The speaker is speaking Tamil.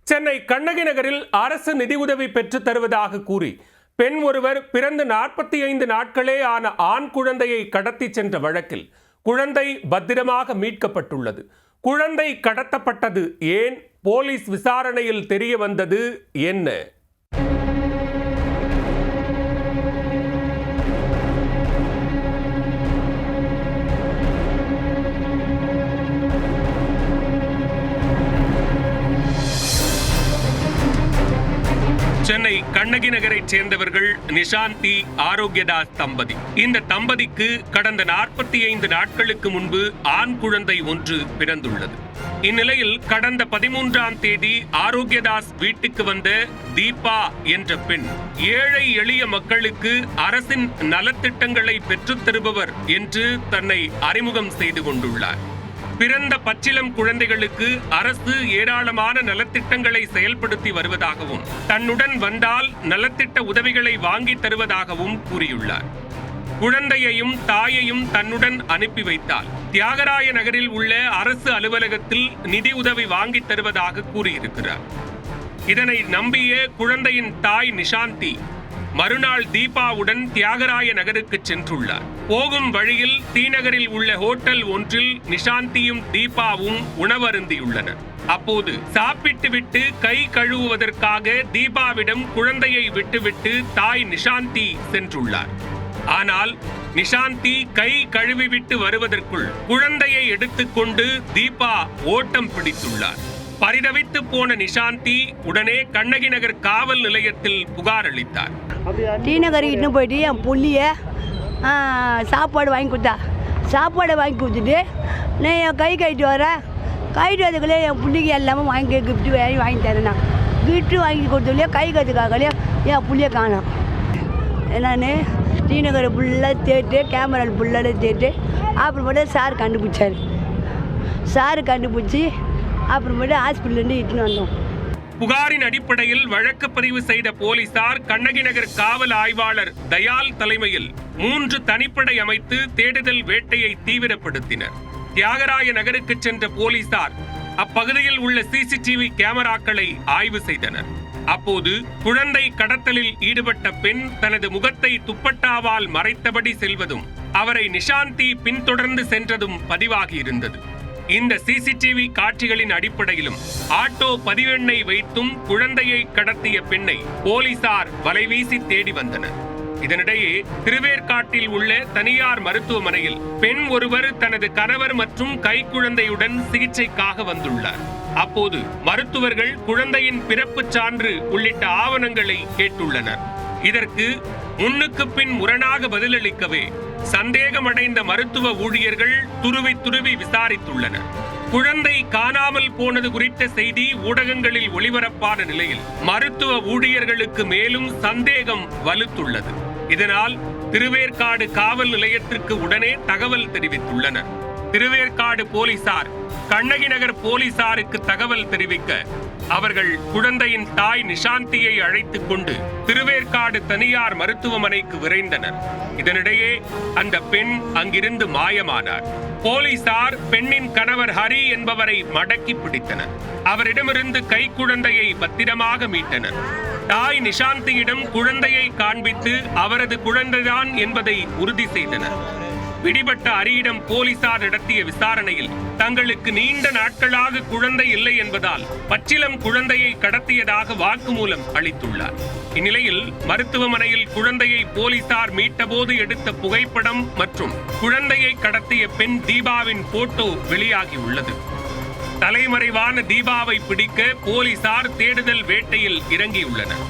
சென்னை கண்ணகி நகரில் அரசு நிதியுதவி பெற்று தருவதாக கூறி பெண் ஒருவர் பிறந்து 45 நாட்களே ஆன ஆண் குழந்தையை கடத்தி சென்ற வழக்கில் குழந்தை பத்திரமாக மீட்கப்பட்டுள்ளது. குழந்தை கடத்தப்பட்டது ஏன்? போலீஸ் விசாரணையில் தெரிய வந்தது என்ன? சென்னை கண்ணகி நகரைச் சேர்ந்தவர்கள் நிஷாந்தி, ஆரோக்கியதாஸ் தம்பதி. இந்த தம்பதிக்கு கடந்த 45 நாட்களுக்கு முன்பு ஆண் குழந்தை ஒன்று பிறந்துள்ளது. இந்நிலையில் கடந்த 13ஆம் தேதி ஆரோக்கியதாஸ் வீட்டுக்கு வந்த தீபா என்ற பெண் ஏழை எளிய மக்களுக்கு அரசின் நலத்திட்டங்களை பெற்றுத் தருபவர் என்று தன்னை அறிமுகம் செய்து கொண்டுள்ளார். பிறந்த பச்சிளம் குழந்தைகளுக்கு அரசு ஏராளமான நலத்திட்டங்களை செயல்படுத்தி வருவதாகவும் தன்னுடன் வந்தால் நலத்திட்ட உதவிகளை வாங்கி தருவதாகவும் கூறியுள்ளார். குழந்தையையும் தாயையும் தன்னுடன் அனுப்பி வைத்தால் தியாகராய நகரில் உள்ள அரசு அலுவலகத்தில் நிதி உதவி வாங்கி தருவதாக கூறியிருக்கிறார். இதனை நம்பிய குழந்தையின் தாய் நிஷாந்தி மறுநாள் தீபாவுடன் தியாகராய நகருக்கு சென்றுள்ளார். போகும் வழியில் தீநகரில் உள்ள ஹோட்டல் ஒன்றில் நிஷாந்தியும் தீபாவும் உணவருந்தியுள்ளனர். அப்போது சாப்பிட்டு விட்டு கை கழுவுவதற்காக தீபாவிடம் குழந்தையை விட்டுவிட்டு தாய் நிஷாந்தி சென்றுள்ளார். ஆனால் நிஷாந்தி கை கழுவிவிட்டு வருவதற்குள் குழந்தையை எடுத்துக்கொண்டு தீபா ஓட்டம் பிடித்துள்ளார். பரிதவித்து போன நிஷாந்தி உடனே கண்ணகி நகர் காவல் நிலையத்தில் புகார் அளித்தார். டி நகருக்கு இன்னும் போயிட்டு என் புள்ளிய சாப்பாடு வாங்கி கொடுத்தா. சாப்பாடை வாங்கி கொடுத்துட்டு நான் என் கை கழிட்டு வரேன். கழிட்டு வரதுக்குள்ளே என் பிள்ளைக்கு எல்லாமே கிஃப்ட்டு வாங்கி தரேண்ணா. கிஃப்ட்டு வாங்கி கொடுத்துலையே கை கற்றுக்காகலையே என் புள்ளிய காணும். நான் டி நகரை ஃபுல்லாக தேட்டு கேமராவில் ஃபுல்லாக தேட்டு அப்புறமேட்டு சார் கண்டுபிடிச்சார். சார் கண்டுபிடிச்சி அப்புறமேட்டு ஹாஸ்பிட்டல்லேருந்து இட்டுன்னு வந்தோம். புகாரின் அடிப்படையில் வழக்கு பதிவு செய்த போலீசார் கண்ணகி நகர் காவல் ஆய்வாளர் தயால் தலைமையில் 3 தனிப்படை அமைத்து தேடுதல் வேட்டையை தீவிரப்படுத்தினர். தியாகராய நகருக்கு சென்ற போலீசார் அப்பகுதியில் உள்ள சிசிடிவி கேமராக்களை ஆய்வு செய்தனர். அப்போது குழந்தை கடத்தலில் ஈடுபட்ட பெண் தனது முகத்தை துப்பட்டாவால் மறைத்தபடி செல்வதும் அவரை நிஷாந்தி பின்தொடர்ந்து சென்றதும் பதிவாகியிருந்தது. இந்த சிசிடிவி காட்சிகளின் அடிப்படையிலும் ஆட்டோ பதிவெண்ணை வைத்தும் குழந்தையை கடத்திய பெண்ணை போலீசார் வலைவீசி தேடி வந்தனர். இதனிடையே திருவேற்காட்டில் உள்ள தனியார் மருத்துவமனையில் பெண் ஒருவர் தனது கணவர் மற்றும் கைக்குழந்தையுடன் சிகிச்சைக்காக வந்துள்ளார். அப்போது மருத்துவர்கள் குழந்தையின் பிறப்புச் சான்று உள்ளிட்ட ஆவணங்களை கேட்டுள்ளனர். இதற்கு முன்னுக்கு பின் முரணாக பதிலளிக்கவே சந்தேகமடைந்த மருத்துவ ஊழியர்கள் துருவி விசாரித்துள்ளனர். குழந்தை காணாமல் போனது குறித்த செய்தி ஊடகங்களில் ஒளிபரப்பான நிலையில் மருத்துவ ஊழியர்களுக்கு மேலும் சந்தேகம் வலுத்துள்ளது. இதனால் திருவேற்காடு காவல் நிலையத்திற்கு உடனே தகவல் தெரிவித்துள்ளனர். திருவேற்காடு போலீசார் கண்ணகி நகர் போலீசாருக்கு தகவல் தெரிவிக்க அவர்கள் குழந்தையின் தாய் நிஷாந்தியை அழைத்துக் கொண்டு திருவேற்காடு தனியார் மருத்துவமனைக்கு விரைந்தனர். இதனிடையே அந்த பெண் அங்கிருந்து மாயமானார். போலீசார் பெண்ணின் கணவர் ஹரி என்பவரை மடக்கி பிடித்தனர். அவரிடமிருந்து கைக்குழந்தையை பத்திரமாக மீட்டனர். தாய் நிஷாந்தியிடம் குழந்தையை காண்பித்து அவரது குழந்தைதான் என்பதை உறுதி செய்தனர். பிடிபட்ட ஹரியிடம் போலீசார் நடத்திய விசாரணையில் தங்களுக்கு நீண்ட நாட்களாக குழந்தை இல்லை என்பதால் பச்சிளம் குழந்தையை கடத்தியதாக வாக்குமூலம் அளித்துள்ளார். இந்நிலையில் மருத்துவமனையில் குழந்தையை போலீசார் மீட்டபோது எடுத்த புகைப்படம் மற்றும் குழந்தையை கடத்திய பெண் தீபாவின் போட்டோ வெளியாகியுள்ளது. தலைமறைவான தீபாவை பிடிக்க போலீசார் தேடுதல் வேட்டையில் இறங்கியுள்ளனர்.